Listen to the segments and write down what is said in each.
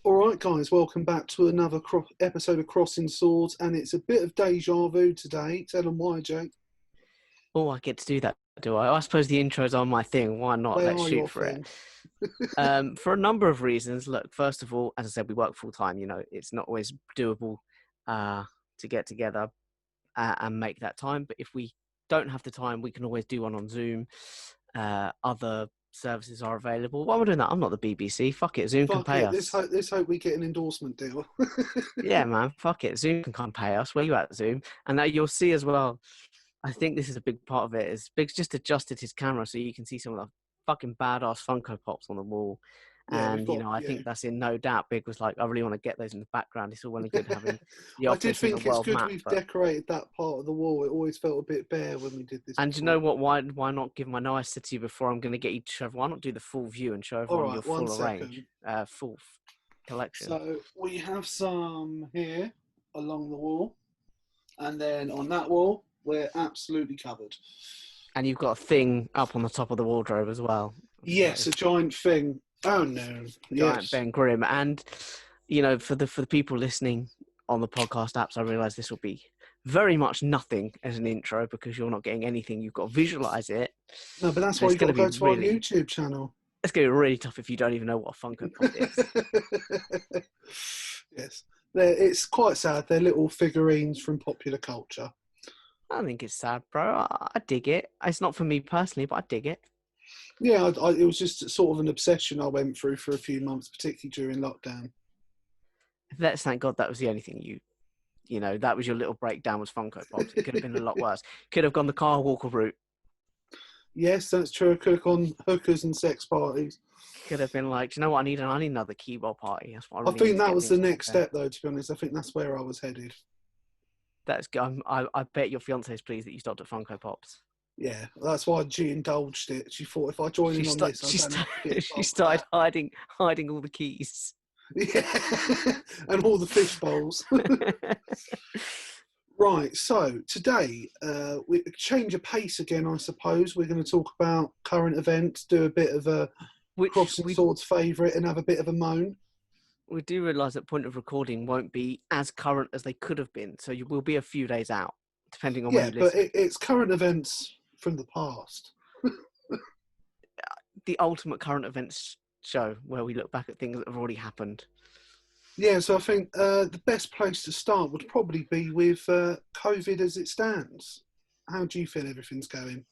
All right, guys, welcome back to another episode of Crossing Swords, and it's a bit of deja vu today. Tell them why, Jake. Oh, I get to do that, do I? I suppose the intro's on my thing. Why not? They Let's are shoot your for it. thing. For a number of reasons. Look, first of all, as I said, we work full time. It's not always doable to get together and make that time. But if we don't have the time, we can always do one on Zoom. Other services are available. Why am I doing that? I'm not the BBC. Fuck it. Zoom can Fuck pay it. us. Let's hope we get an endorsement deal. Yeah, man. Fuck it. Zoom can come pay us. Where you at, Zoom? And now you'll see as well. I think this is a big part of it. Is Big's just adjusted his camera so you can see some of the fucking badass Funko Pops on the wall. Yeah, And, I think that's in no doubt. Big was like, I really want to get those in the background. It's all well and good having the I did office and the think it's world good map. we've But decorated that part of the wall. It always felt a bit bare when we did this. and you know what? Why not give? I know I said to you before, I'm going to get you to show. Why not do the full view and show All everyone your right, one full range, second. full collection? So we have some here along the wall, and then on that wall, we're absolutely covered. And you've got a thing up on the top of the wardrobe as well. Yes, a giant thing. Oh no! Giant Yes. Ben Grimm. And for the people listening on the podcast apps, I realise this will be very much nothing as an intro because you're not getting anything. You've got to visualise it. No, but that's why you've got to go to our YouTube channel. It's going to be really tough if you don't even know what a Funko Pop is. Yes, it's quite sad. They're little figurines from popular culture. I think it's sad, bro. I dig it. It's not for me personally, but I dig it. Yeah, it was just sort of an obsession I went through for a few months, particularly during lockdown. Let's thank God that was the only thing that was your little breakdown was Funko Pops. It could have been a lot worse. Could have gone the Kyle Walker route. Yes, that's true. Could have gone hookers and sex parties. Could have been like, do you know what? I need another keyboard party. That's what I think that was the next step, though. To be honest, I think that's where I was headed. That's good. I bet your fiance's pleased that you stopped at Funko Pops. Yeah, that's why she indulged it. She thought if I join in on this, she started hiding all the keys. Yeah, and all the fish bowls. Right, so today we change of pace again, I suppose. We're going to talk about current events, do a bit of a Crossing Swords favourite and have a bit of a moan. We do realise that point of recording won't be as current as they could have been, so you will be a few days out, depending on when you listen. Yeah, but it's current events from the past. The ultimate current events show where we look back at things that have already happened. Yeah, so I think the best place to start would probably be with COVID as it stands. How do you feel everything's going?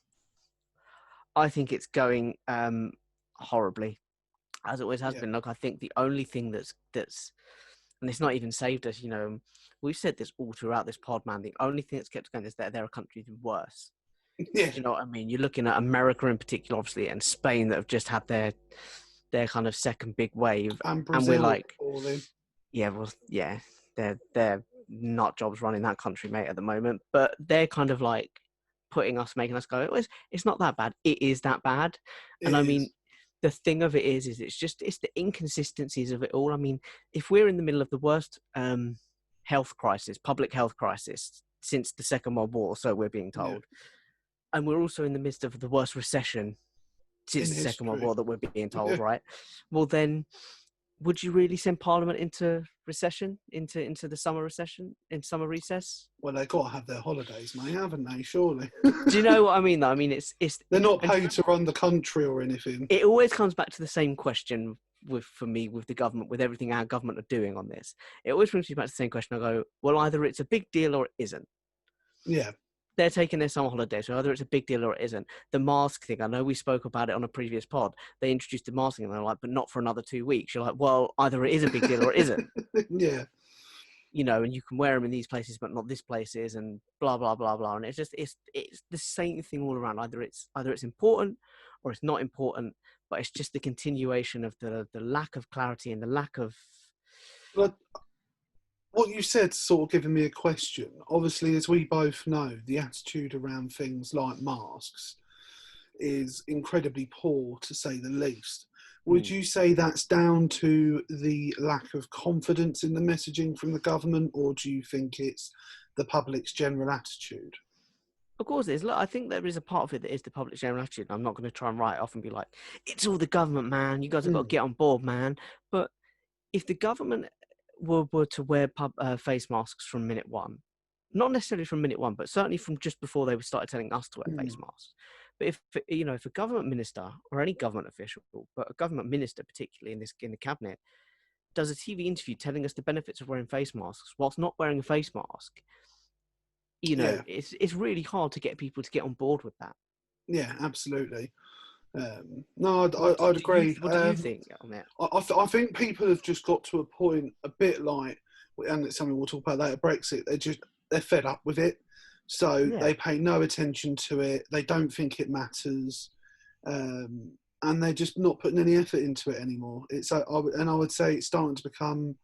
I think it's going horribly, as it always has been. Look, I think the only thing that's and it's not even saved us, we've said this all throughout this pod, man. The only thing that's kept us going is that there are countries worse. Yeah. Do you know what I mean? You're looking at America in particular, obviously, and Spain that have just had their kind of second big wave. And Brazil, and we're like, they're not jobs running that country, mate, at the moment. But they're kind of like making us go, it's not that bad. It is that bad. And I mean, the thing of it is it's the inconsistencies of it all. I mean, if we're in the middle of the worst public health crisis since the Second World War, so we're being told, and we're also in the midst of the worst recession since the Second World War that we're being told, right? Well, then, would you really send Parliament into recession, into the summer recession, in summer recess? Well, they've got to have their holidays, mate, haven't they? Surely. Do you know what I mean, though? I mean, it's they're not paid to run the country or anything. It always comes back to the same question for me, with the government, with everything our government are doing on this. It always brings me back to the same question. I go, well, either it's a big deal or it isn't. Yeah. They're taking their summer holiday, so either it's a big deal or it isn't. The mask thing, I know we spoke about it on a previous pod. They introduced the mask thing, and they're like, but not for another 2 weeks. You're like, well, either it is a big deal or it isn't. Yeah. And you can wear them in these places, but not this places, and blah, blah, blah, blah. And it's the same thing all around. Either it's important or it's not important, but it's just the continuation of the lack of clarity and the lack of... But what you said sort of giving me a question. Obviously, as we both know, the attitude around things like masks is incredibly poor, to say the least. Would you say that's down to the lack of confidence in the messaging from the government, or do you think it's the public's general attitude? Of course it is. Look, I think there is a part of it that is the public's general attitude. I'm not going to try and write it off and be like, it's all the government, man. You guys have got to get on board, man. But if the government were to wear face masks from minute one, not necessarily from minute one, but certainly from just before they started telling us to wear face masks. But if a government minister or any government official, but a government minister particularly in the cabinet, does a TV interview telling us the benefits of wearing face masks whilst not wearing a face mask, Yeah, it's really hard to get people to get on board with that. yeah, absolutely. No, I'd agree. What do you think on it? I think people have just got to a point a bit like, and it's something we'll talk about later, Brexit. They're fed up with it, so they pay no attention to it. They don't think it matters, and they're just not putting any effort into it anymore. I would say it's starting to become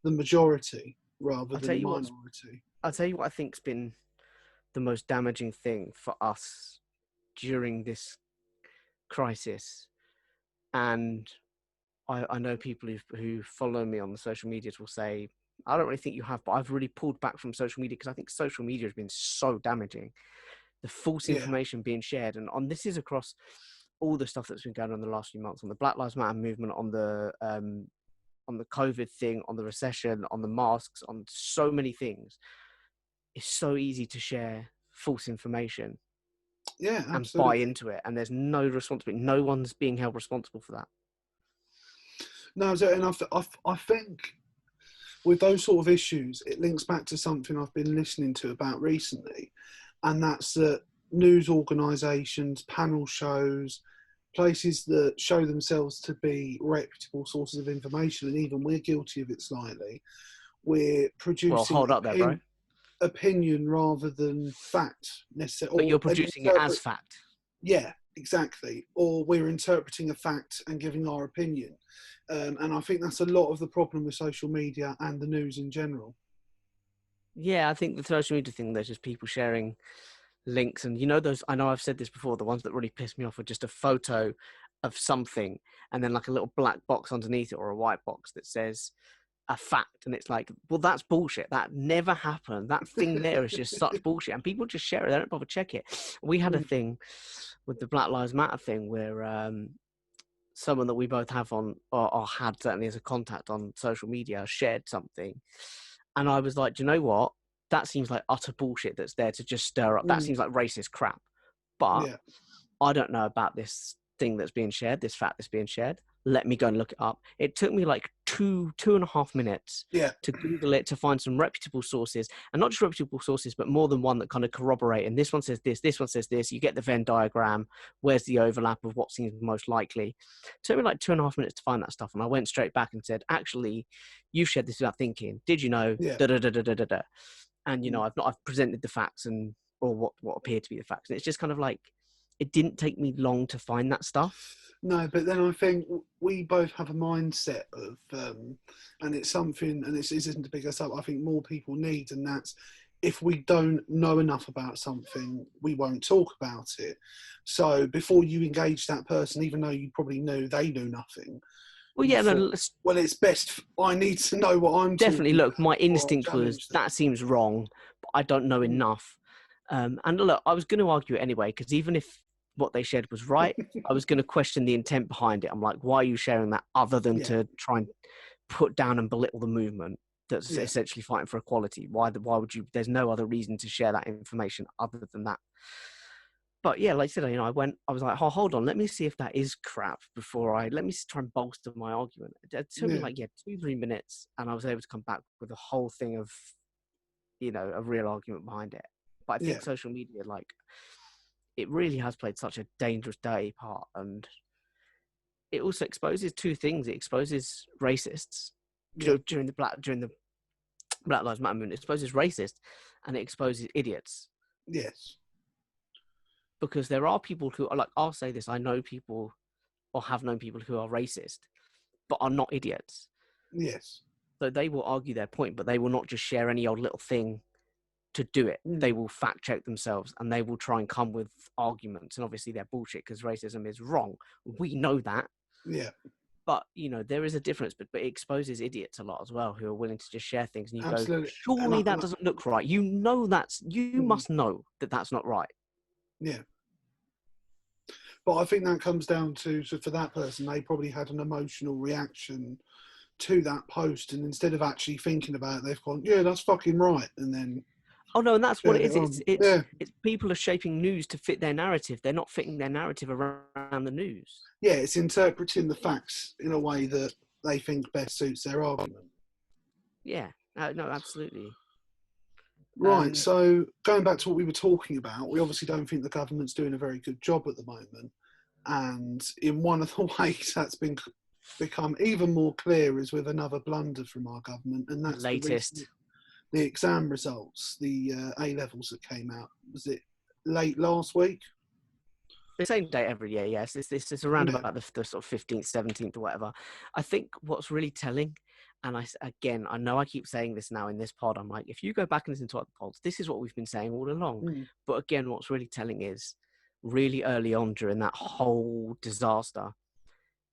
the majority rather than the minority. I'll tell you what I think's been the most damaging thing for us during this crisis, and I know people who follow me on the social medias will say, I don't really think you have, but I've really pulled back from social media because I think social media has been so damaging. The false information being shared, and this is across all the stuff that's been going on in the last few months, on the Black Lives Matter movement, on the COVID thing, on the recession, on the masks, on so many things. It's so easy to share false information. Yeah, absolutely. And buy into it, and there's no responsibility. No one's being held responsible for that. No, and I think with those sort of issues, it links back to something I've been listening to about recently, and that's that news organisations, panel shows, places that show themselves to be reputable sources of information, and even we're guilty of it slightly, we're producing hold up there, bro. Opinion rather than fact necessarily. But you're producing it as fact. Yeah, exactly. Or we're interpreting a fact and giving our opinion. And I think that's a lot of the problem with social media and the news in general. Yeah, I think the social media thing, there's just people sharing links, and those, I know I've said this before, the ones that really piss me off are just a photo of something and then like a little black box underneath it, or a white box that says a fact, and it's like, well, that's bullshit. That never happened. That thing there is just such bullshit, and people just share it. They don't bother check it. We had a thing with the Black Lives Matter thing where someone that we both have on, or had certainly as a contact on social media, shared something, and I was like, do you know what? That seems like utter bullshit that's there to just stir up. That seems like racist crap. But I don't know about this thing that's being shared, this fact that's being shared. Let me go and look it up. It took me like two and a half minutes to Google it, to find some reputable sources, and not just reputable sources, but more than one that kind of corroborate. And this one says this one says this. You get the Venn diagram. Where's the overlap of what seems most likely? It took me like 2.5 minutes to find that stuff. And I went straight back and said, actually, you've shared this without thinking. Did you know? Da, da, da, da, da, da, da. And, I've presented the facts or what appear to be the facts. And it's just kind of like, it didn't take me long to find that stuff. No, but then I think we both have a mindset of, and it's something, and this isn't to pick us up, I think more people need, and that's, if we don't know enough about something, we won't talk about it. So before you engage that person, even though you probably knew they knew nothing, well, yeah, it's best, I need to know what I'm definitely. Look, my instinct was them. That seems wrong, but I don't know enough. And look, I was going to argue it anyway, because even if what they shared was right, I was going to question the intent behind it. I'm like, why are you sharing that, other than to try and put down and belittle the movement that's essentially fighting for equality? Why would you? There's no other reason to share that information other than that. But yeah, like I said, I was like, oh, hold on, let me see if that is crap let me try and bolster my argument. It took me like 2-3 minutes, and I was able to come back with a whole thing of, a real argument behind it. But I think social media, like, it really has played such a dangerous dirty part, and it also exposes two things. It exposes racists during the Black Lives Matter movement. It exposes racists, and it exposes idiots. Yes. Because there are people who are like, I'll say this, I know people, or have known people, who are racist, but are not idiots. Yes. So they will argue their point, but they will not just share any old little thing to do it. They will fact check themselves, and they will try and come with arguments. And obviously they're bullshit, because racism is wrong. We know that. Yeah. But, there is a difference, but it exposes idiots a lot as well, who are willing to just share things. And you Absolutely. go, surely that doesn't look right. You must know that that's not right. Yeah. But I think that comes down to, so for that person, they probably had an emotional reaction to that post, and instead of actually thinking about it, they've gone, yeah, that's fucking right, and then Oh no, and that's what it is. on. It's people are shaping news to fit their narrative. They're not fitting their narrative around the news. Yeah, it's interpreting the facts in a way that they think best suits their argument. Yeah, no, absolutely. Right, so going back to what we were talking about, we obviously don't think the government's doing a very good job at the moment. And in one of the ways that's become even more clear is with another blunder from our government, and that's the exam results, the A-levels that came out. Was it late last week? The same date every year, yes. It's around about the sort of 15th, 17th or whatever. I think what's really telling, and I know I keep saying this now in this pod, I'm like, if you go back and listen to other pods, this is what we've been saying all along. But again, what's really telling is really early on during that whole disaster,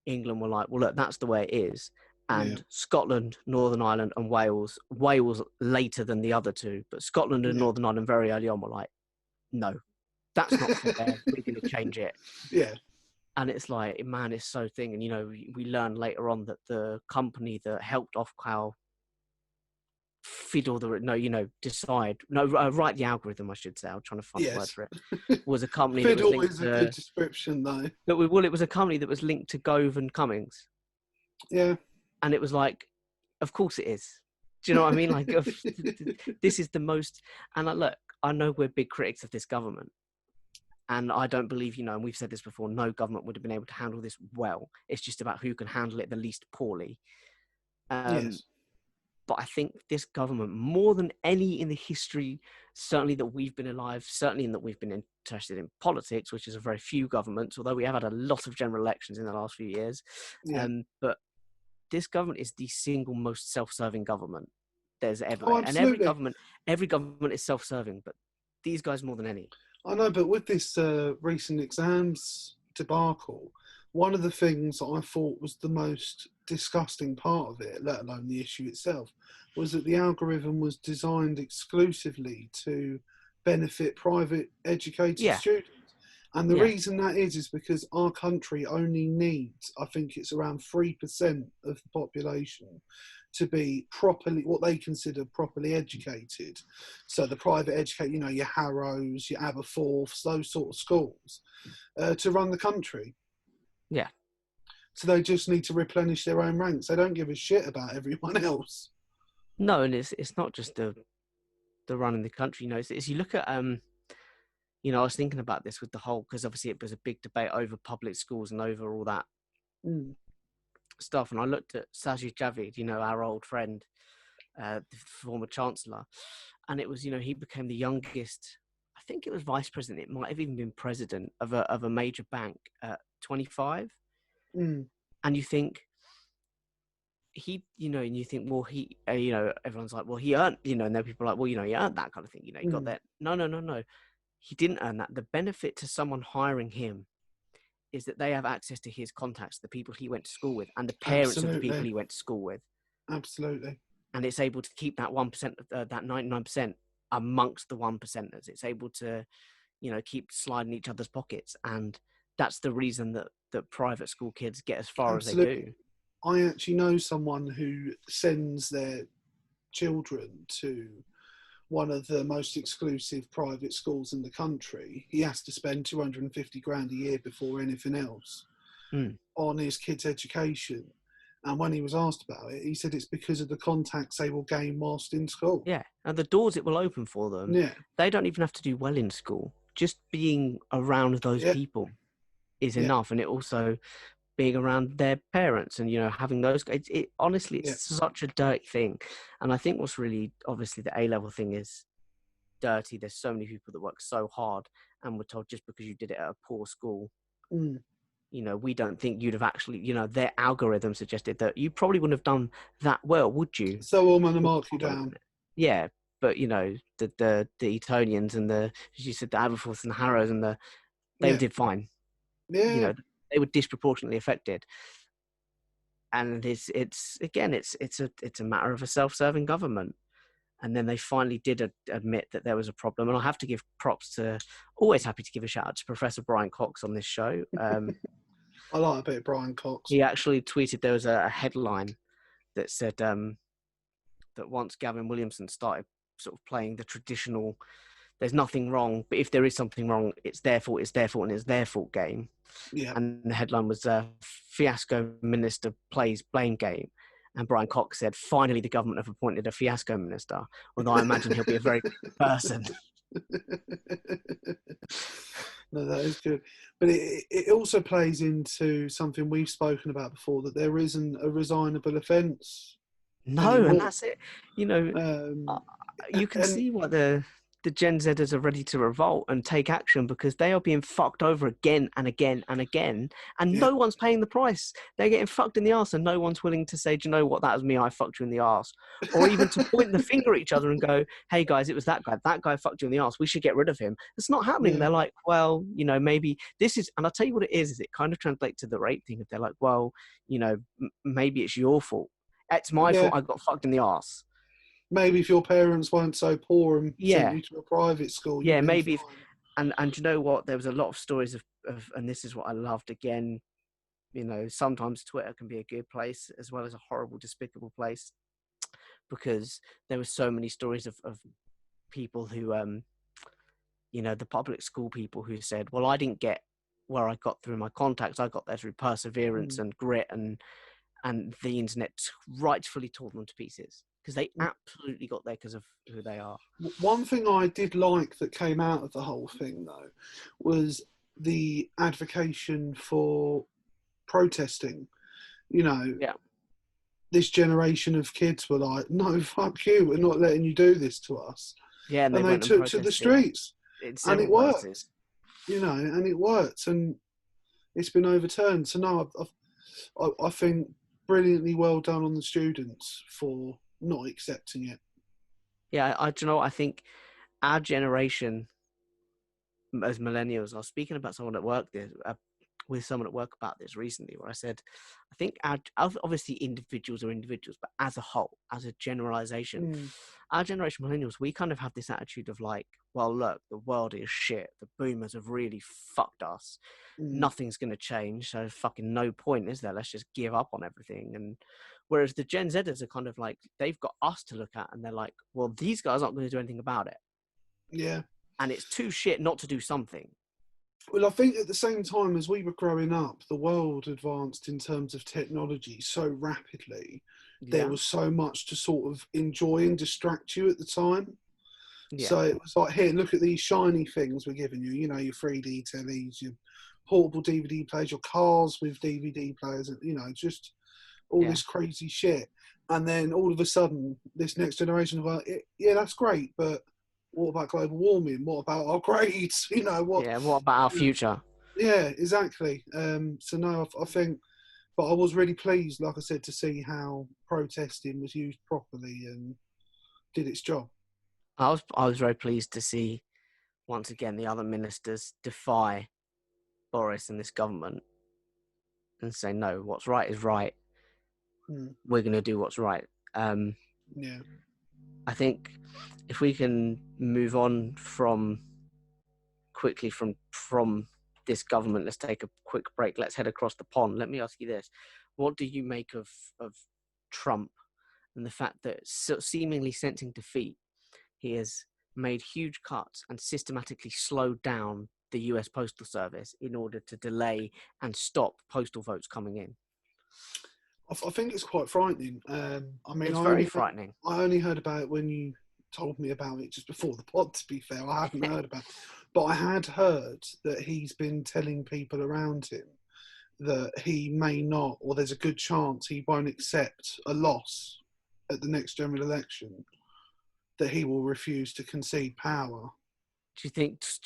England were like, well, look, that's the way it is. And Scotland, Northern Ireland and Wales later than the other two, but Scotland and Northern Ireland very early on were like, no, that's not fair. We're going to change it. Yeah. And it's like, man, it's so thing. And, you know, we learned later on that the company that helped Ofqual write the algorithm, I should say. I'm trying to find a word for it. Was a company that was linked to... a good description, though. It was a company that was linked to Gove and Cummings. Yeah. And it was like, of course it is. Do you know what I mean? Like, this is the most... And look, I know we're big critics of this government. And I don't believe, and we've said this before, no government would have been able to handle this well. It's just about who can handle it the least poorly. Yes. But I think this government, more than any in the history, certainly that we've been alive, certainly in that we've been interested in politics, which is a very few governments, although we have had a lot of general elections in the last few years. But this government is the single most self-serving government there's ever. Oh, and every government is self-serving, but these guys more than any. I know, but with this recent exams debacle, one of the things that I thought was the most disgusting part of it, let alone the issue itself, was that the algorithm was designed exclusively to benefit private educated students. And the reason that is because our country only needs, I think it's around 3% of the population to be properly, what they consider properly educated. So the private educate, your Harrows, your Aberforths, those sort of schools, to run the country. Yeah. So they just need to replenish their own ranks. They don't give a shit about everyone else. No, and it's not just the running the country. It's you look at I was thinking about this with the whole, because obviously it was a big debate over public schools and over all that stuff. And I looked at Sajid Javid, our old friend, the former chancellor, and it was, he became the youngest. I think it was vice president. It might have even been president of a major bank at 25. And you think and you think, well, he, everyone's like, well, he earned, and then people are like, well, he earned that kind of thing. He got that. No. He didn't earn that. The benefit to someone hiring him is that they have access to his contacts, the people he went to school with, and the parents of the people he went to school with. Absolutely. And it's able to keep that 1%, that 99% amongst the 1%ers. It's able to, keep sliding each other's pockets. And that's the reason that private school kids get as far as they do. I actually know someone who sends their children to one of the most exclusive private schools in the country. He has to spend 250 grand a year before anything else on his kid's education. And when he was asked about it, he said it's because of the contacts they will gain whilst in school. Yeah, and the doors it will open for them. Yeah. They don't even have to do well in school. Just being around those people is enough. And it also being around their parents and, having those, it honestly, it's such a dirty thing. And I think what's really, obviously the A-level thing is dirty. There's so many people that work so hard and were told just because you did it at a poor school, we don't think you'd have actually, their algorithm suggested that you probably wouldn't have done that well, would you? So I'm going to mark you down. Yeah. But, the Etonians and as you said, the Aberforths and the Harrows and they did fine. Yeah. They were disproportionately affected. And it's a matter of a self-serving government. And then they finally did admit that there was a problem. And I'll have to give props to, always happy to give a shout out to Professor Brian Cox on this show. I like a bit of Brian Cox. He actually tweeted there was a headline that said that once Gavin Williamson started sort of playing the traditional, there's nothing wrong, but if there is something wrong, it's their fault, it's their fault, and it's their fault game. Yeah. And the headline was Fiasco Minister Plays Blame Game. And Brian Cox said, finally, the government have appointed a fiasco minister, although I imagine he'll be a very good person. No, that is good. But it also plays into something we've spoken about before, that there isn't a resignable offence. No, anymore. And that's it. You know, you can see why the Gen Zers are ready to revolt and take action, because they are being fucked over again and again and again, and no one's paying the price. They're getting fucked in the arse, and no one's willing to say, do you know what, that was me, I fucked you in the arse. Or even to point the finger at each other and go, hey guys, it was that guy fucked you in the arse, we should get rid of him. It's not happening. Yeah. They're like, well, you know, maybe this is, and I'll tell you what it is it kind of translates to the rape thing. If they're like, well, you know, maybe it's your fault. It's my fault I got fucked in the arse. Maybe if your parents weren't so poor and sent you to a private school, maybe. And you know what? There was a lot of stories of, and this is what I loved. Again, you know, sometimes Twitter can be a good place as well as a horrible, despicable place, because there were so many stories of people who, you know, the public school people who said, well, I didn't get where I got through my contacts. I got there through perseverance and grit, and the internet rightfully tore them to pieces, because they absolutely got there because of who they are. One thing I did like that came out of the whole thing, though, was the advocation for protesting. You know, this generation of kids were like, no, fuck you, we're not letting you do this to us. Yeah, and they took to the streets. And it worked. Places. You know, and it worked, and it's been overturned. So no, I think brilliantly well done on the students for not accepting it. Yeah, do you know what? I think our generation, as millennials, I was speaking about someone at work with someone at work about this recently, where I said, I think obviously individuals are individuals, but as a whole, as a generalization, our generation millennials, we kind of have this attitude of like, well, look, the world is shit. The boomers have really fucked us. Nothing's going to change. So fucking no point, is there? Let's just give up on everything. And whereas the Gen Zers are kind of like, they've got us to look at, and they're like, well, these guys aren't going to do anything about it. Yeah. And it's too shit not to do something. Well, I think at the same time as we were growing up, the world advanced in terms of technology so rapidly. There was so much to sort of enjoy and distract you at the time. So it was like, here, look at these shiny things we're giving you. You know, your 3D tellies, your portable DVD players, your cars with DVD players, and, you know, just all this crazy shit. And then all of a sudden, this next generation of like, yeah, that's great, but what about global warming? What about our grades? You know, what about our future? Yeah, exactly. So no, I think, but I was really pleased, like I said, to see how protesting was used properly and did its job. I was very pleased to see, once again, the other ministers defy Boris and this government and say, no, what's right is right. We're going to do what's right. I think if we can move on quickly from this government, let's take a quick break. Let's head across the pond. Let me ask you this. What do you make of Trump and the fact that, seemingly sensing defeat, he has made huge cuts and systematically slowed down the US Postal Service in order to delay and stop postal votes coming in? I think it's quite frightening. I mean, it's very frightening. I only heard about it when you told me about it just before the pod, to be fair. I hadn't heard about it. But I had heard that he's been telling people around him that he may not, or there's a good chance he won't accept a loss at the next general election, that he will refuse to concede power. Do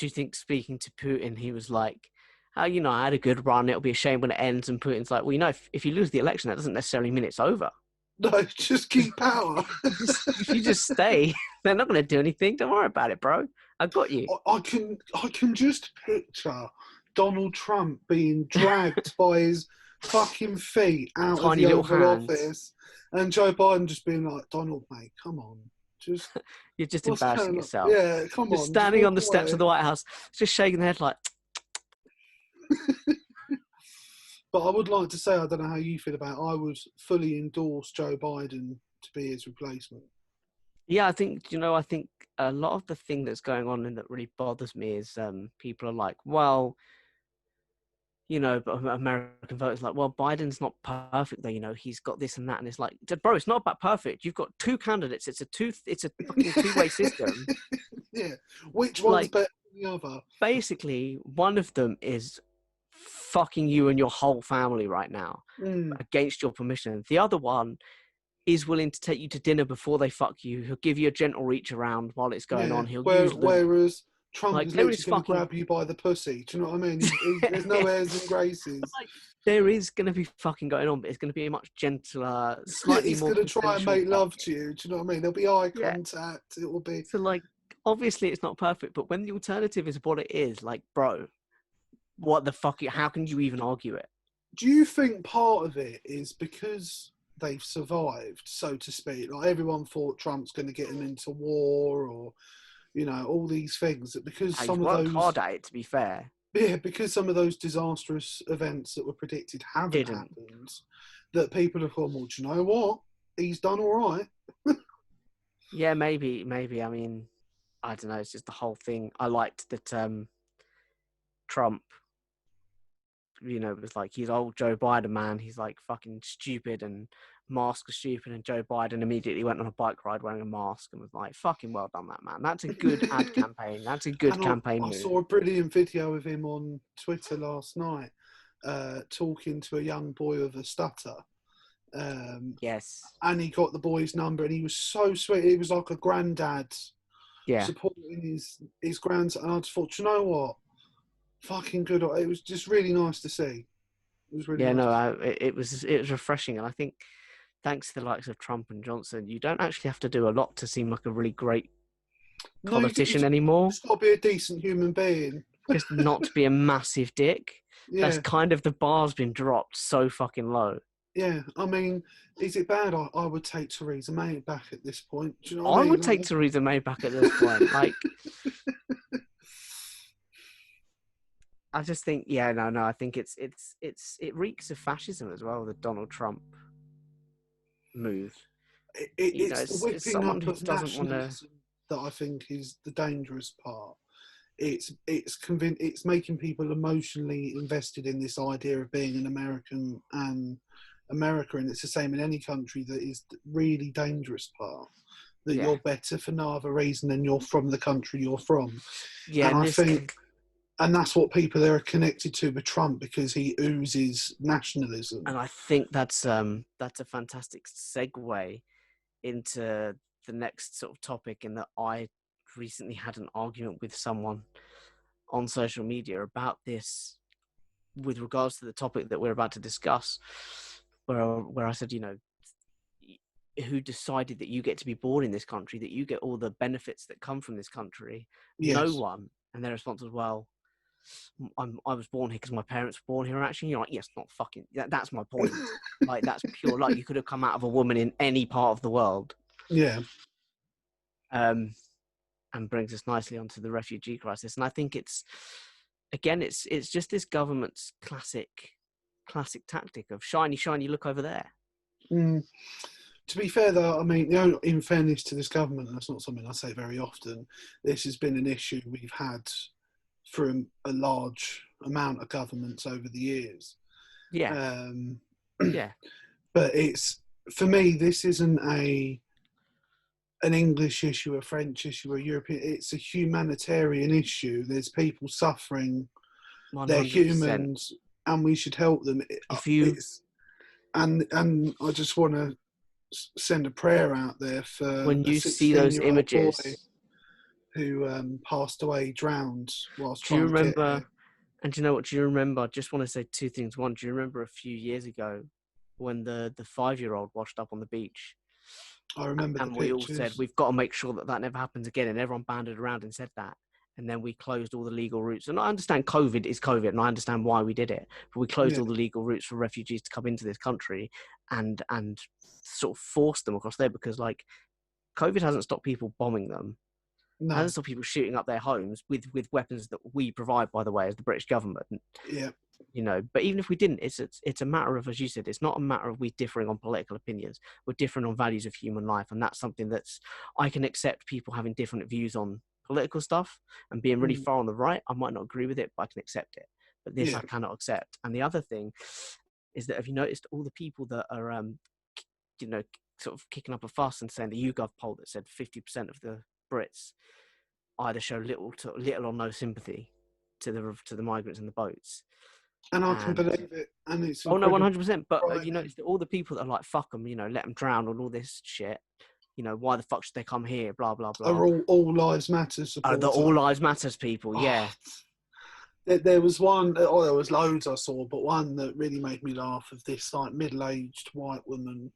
you think speaking to Putin, he was like, oh, you know, I had a good run, it'll be a shame when it ends, and Putin's like, well, you know, if you lose the election, that doesn't necessarily mean it's over. No, just keep power. If you just stay, they're not going to do anything. Don't worry about it, bro. I've got you. I can just picture Donald Trump being dragged by his fucking feet out of the Oval Office, and Joe Biden just being like, Donald, mate, come on. You're just embarrassing yourself. Yeah, come on. Standing on the steps of the White House, just shaking their head like... But I would like to say, I don't know how you feel about it, I would fully endorse Joe Biden to be his replacement. Yeah, I think a lot of the thing that's going on and that really bothers me is people are like, well, but American voters are like, well, Biden's not perfect though, he's got this and that, and it's like, bro, it's not about perfect. You've got two candidates. It's a fucking two-way system. Yeah. Which one's Like, better than the other? basically, one of them is fucking you and your whole family right now Mm. against your permission. The other one is willing to take you to dinner before they fuck you. He'll give you a gentle reach around while it's going Yeah. on. He'll use the Whereas Trump like is there literally is going to fucking grab you by the pussy. Do you know what I mean? There's no airs and graces. like, there is going to be fucking going on, but it's going to be a much gentler, slightly He's more going to try and consensual make love fucking. to you. Do you know what I mean? There'll be eye Yeah. contact. It will be. So like, obviously it's not perfect, but when the alternative is what it is, like, bro, what the fuck? How can you even argue it? Do you think part of it is because they've survived, so to speak? Like everyone thought Trump's going to get them into war, or all these things. That because He's some of worked those, hard at it, to be fair. yeah, because some of those disastrous events that were predicted haven't Didn't. happened, that people have gone, well, do you know what? He's done all right. Yeah, maybe. I mean, I don't know. It's just the whole thing. I liked that Trump, was like, he's old Joe Biden, man. He's like fucking stupid and masks are stupid. And Joe Biden immediately went on a bike ride wearing a mask and was like, fucking well done, that man. That's a good ad campaign. That's a good And campaign I move. saw a brilliant video of him on Twitter last night, talking to a young boy with a stutter. Yes. And he got the boy's number, and he was so sweet. He was like a granddad Yeah. supporting his grandson. And I just thought, you know what? Fucking good. It was just really nice to see. It was really Yeah, nice. no, it was refreshing. And I think thanks to the likes of Trump and Johnson, you don't actually have to do a lot to seem like a really great No, you politician anymore. just got to be a decent human being. Just not to be a massive dick. That's Yeah, kind of the bar's been dropped so fucking low. yeah. I mean, is it bad? I would take Theresa May back at this point. Do you know what I I mean? would take Theresa May back at this point. Like, I just think, yeah, no. I think it reeks of fascism as well. The Donald Trump move. It's the It's whipping someone up who of doesn't want to. nationalism that I think is the dangerous part. It's making people emotionally invested in this idea of being an American and America, and it's the same in any country. That is the really dangerous part. That Yeah, you're better for no other reason than you're from the country you're from. yeah, And and I this. think, and that's what people are connected to with Trump, because he oozes nationalism. And I think that's a fantastic segue into the next sort of topic, in that I recently had an argument with someone on social media about this with regards to the topic that we're about to discuss, where I said, who decided that you get to be born in this country, that you get all the benefits that come from this country? No Yes. one. And their response was, well, I was born here because my parents were born here. Actually, you're like, yes, not fucking. That's my point. Like, that's pure. Like, you could have come out of a woman in any part of the world. Yeah. And brings us nicely onto the refugee crisis. And I think it's just this government's classic tactic of shiny, look over there. Mm. To be fair, though, I mean, in fairness to this government, that's not something I say very often. This has been an issue we've had through a large amount of governments over the years. Yeah. Yeah. But for me, this isn't an English issue, a French issue, a European. It's a humanitarian issue. There's people suffering. 100%. They're humans, and we should help them. And I just want to send a prayer out there for when you see those images boy who passed away, drowned whilst do you trying to get remember here. And do you know what? Do you remember? I just want to say two things. One, do you remember a few years ago when the 5-year-old washed up on the beach? I remember and the we pictures. all said we've got to make sure that never happens again, and everyone banded around and said that. And then we closed all the legal routes. And I understand COVID is COVID, and I understand why we did it. But we closed all the legal routes for refugees to come into this country and sort of forced them across there, because, like, COVID hasn't stopped people bombing them. No. Hasn't stopped people shooting up their homes with weapons that we provide, by the way, as the British government. Yeah. But even if we didn't, it's a matter of, as you said, it's not a matter of we differing on political opinions. We're different on values of human life, and that's something I can accept people having different views on political stuff and being really far on the right. I might not agree with it, but I can accept it. But this Yeah. I cannot accept. And the other thing is that, have you noticed all the people that are sort of kicking up a fuss and saying the YouGov poll that said 50% of the Brits either show little or no sympathy to the migrants in the boats. And I can And believe it. And it's oh no, incredible. 100%. But Right. you know, it's all the people that are like, fuck them, let them drown and all this shit. Why the fuck should they come here? Blah blah blah. Are all lives matter supporters. The All Lives Matters people, yeah. There was one, there was loads I saw, but one that really made me laugh of this like middle-aged white woman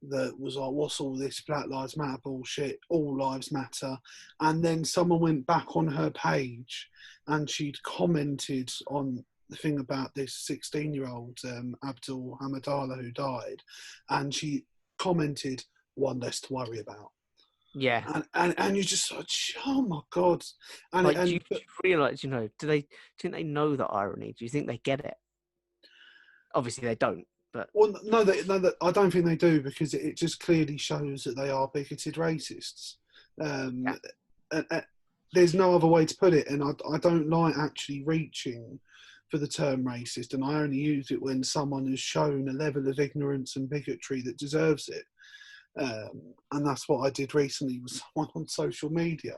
that was like, what's all this Black Lives Matter bullshit? All lives matter. And then someone went back on her page and she'd commented on the thing about this 16-year-old Abdul Hamadallah who died, and she commented, one less to worry about. Yeah. And you just like, oh my God. And, like, do you realise, do you think they know the irony? Do you think they get it? Obviously they don't, but... Well, no, I don't think they do, because it just clearly shows that they are bigoted racists. There's no other way to put it, and I don't like actually reaching for the term racist, and I only use it when someone has shown a level of ignorance and bigotry that deserves it. And that's what I did recently with someone on social media,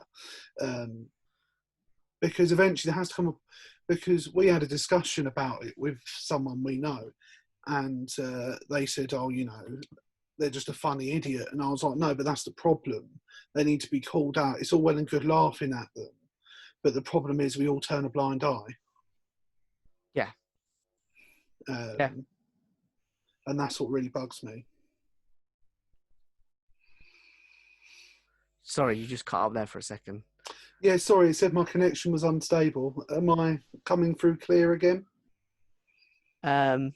because eventually there has to come up, because we had a discussion about it with someone we know, and they said, oh, they're just a funny idiot. And I was like, no, but that's the problem. They need to be called out. It's all well and good laughing at them, but the problem is we all turn a blind eye. Yeah. And that's what really bugs me. Sorry, you just cut up there for a second. Yeah, sorry, it said my connection was unstable. Am I coming through clear again?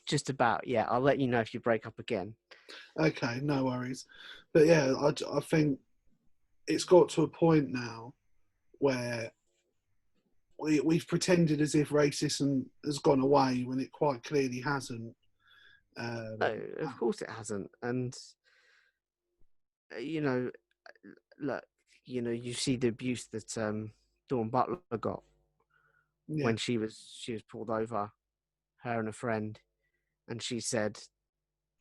Just about, yeah. I'll let you know if you break up again. Okay, no worries. But yeah, I think it's got to a point now where we've pretended as if racism has gone away when it quite clearly hasn't. No, of course it hasn't. And, look, you see the abuse that Dawn Butler got when she was pulled over, her and a friend, and she said,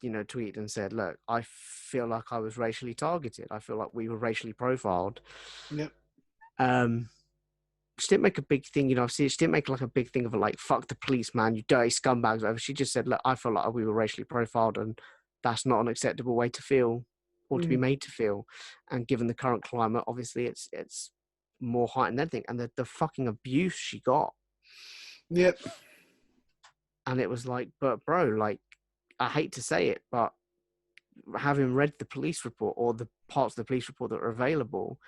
tweeted and said, look, I feel like I was racially targeted. I feel like we were racially profiled. Yep. She didn't make a big thing, she didn't make like a big thing of it, like, fuck the police, man, you dirty scumbags, whatever. She just said, look, I feel like we were racially profiled, and that's not an acceptable way to feel or to be made to feel. And given the current climate, obviously it's more heightened than anything. And the fucking abuse she got. Yep. And it was like, but bro, like, I hate to say it, but having read the police report, or the parts of the police report that are available,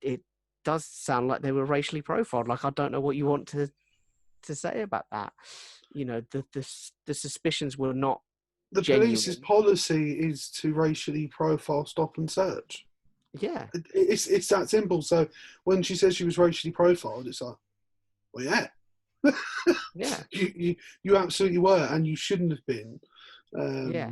it does sound like they were racially profiled. Like, I don't know what you want to say about that. The suspicions were not the genuine. Police's policy is to racially profile, stop and search. Yeah. It's that simple. So when she says she was racially profiled, it's like, well, yeah. Yeah. You absolutely were, and you shouldn't have been. Yeah.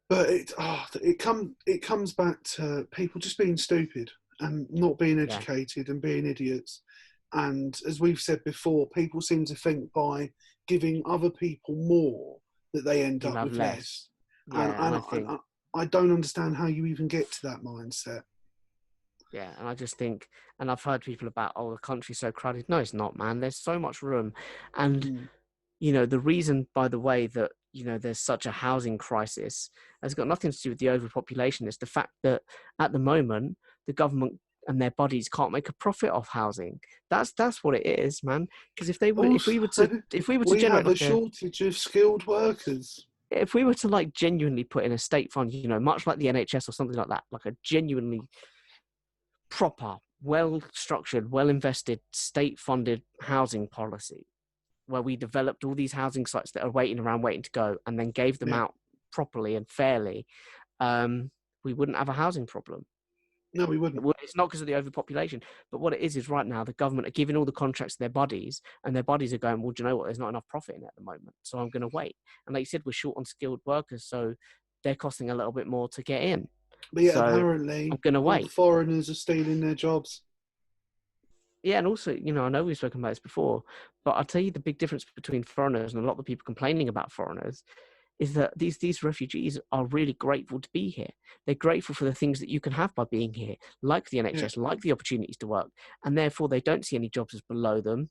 But it comes back to people just being stupid and not being educated and being idiots. And as we've said before, people seem to think by giving other people more that they end up with less. Yeah, and I don't understand how you even get to that mindset. Yeah, and I just think, and I've heard people about, the country's so crowded. No, it's not, man. There's so much room. And, the reason, by the way, that, there's such a housing crisis has got nothing to do with the overpopulation. It's the fact that at the moment, the government and their bodies can't make a profit off housing. That's what it is, man. Because if we were to generate have a shortage of skilled workers. If we were to like genuinely put in a state fund, much like the NHS or something like that, like a genuinely proper, well-structured, well-invested, state-funded housing policy, where we developed all these housing sites that are waiting to go, and then gave them out properly and fairly, we wouldn't have a housing problem. No, we wouldn't. It's not because of the overpopulation, but what it is right now the government are giving all the contracts to their buddies, and their buddies are going, well, do you know what? There's not enough profit in it at the moment, so I'm going to wait. And like you said, we're short on skilled workers, so they're costing a little bit more to get in. But yeah, So apparently I'm going to all wait. the foreigners are stealing their jobs. Yeah, and also, I know we've spoken about this before, but I'll tell you the big difference between foreigners and a lot of the people complaining about foreigners is that these refugees are really grateful to be here. They're grateful for the things that you can have by being here, like the NHS, like the opportunities to work, and therefore they don't see any jobs as below them,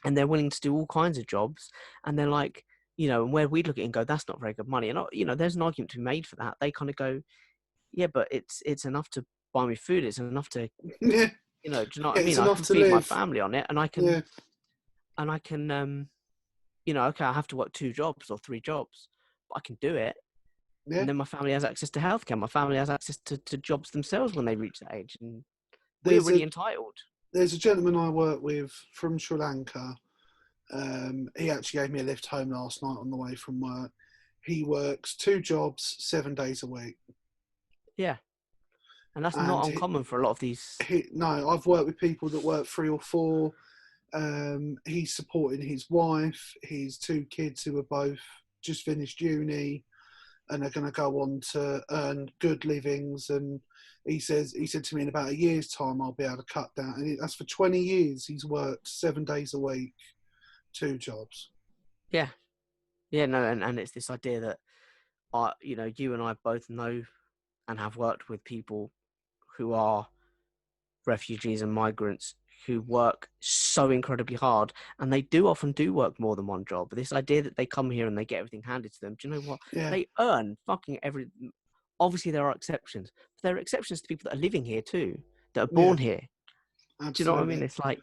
and they're willing to do all kinds of jobs, and they're like, and where we look at it and go, that's not very good money, and there's an argument to be made for that. They kind of go, yeah, but it's enough to buy me food, it's enough to, Yeah. do you know what I It's mean? I enough can to feed my live. family on it, and I can, okay, I have to work 2 jobs or 3 jobs, but I can do it. Yeah. And then my family has access to healthcare. My family has access to jobs themselves when they reach that age. And we're really entitled. There's a gentleman I work with from Sri Lanka. He actually gave me a lift home last night on the way from work. He works 2 jobs, 7 days a week. Yeah. And that's not uncommon for a lot of these. No, I've worked with people that work 3 or 4. He's supporting his wife, his 2 kids who are both just finished uni and are going to go on to earn good livings. And he said to me, in about a year's time, I'll be able to cut down. And that's for 20 years. He's worked 7 days a week, 2 jobs. Yeah. Yeah, no, and it's this idea that, you and I both know and have worked with people who are refugees and migrants who work so incredibly hard, and they often do work more than one job. But this idea that they come here and they get everything handed to them, do you know what? Yeah. They earn fucking everything. Obviously, there are exceptions. But there are exceptions to people that are living here too, that are born here. Absolutely. Do you know what I mean? It's like...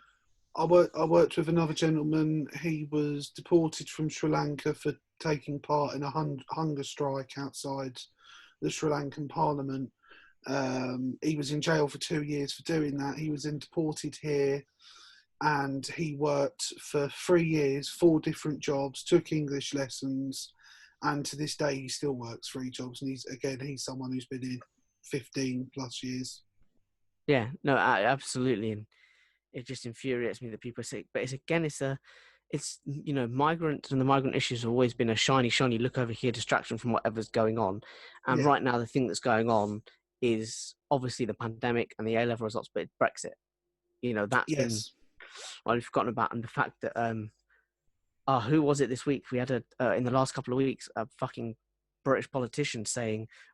I worked with another gentleman. He was deported from Sri Lanka for taking part in a hunger strike outside the Sri Lankan parliament. He was in jail for 2 years for doing that. He was then deported here, and he worked for 3 years, 4 different jobs, took English lessons, and to this day he still works 3 jobs. And he's someone who's been in 15 plus years. Yeah, no, absolutely. And it just infuriates me that people are sick. But it's migrants and the migrant issues have always been a shiny look over here distraction from whatever's going on. And right now the thing that's going on is obviously the pandemic and the A-level results, but it's Brexit. That's been, I've forgotten about. And the fact that who was it this week? We had in the last couple of weeks a fucking British politician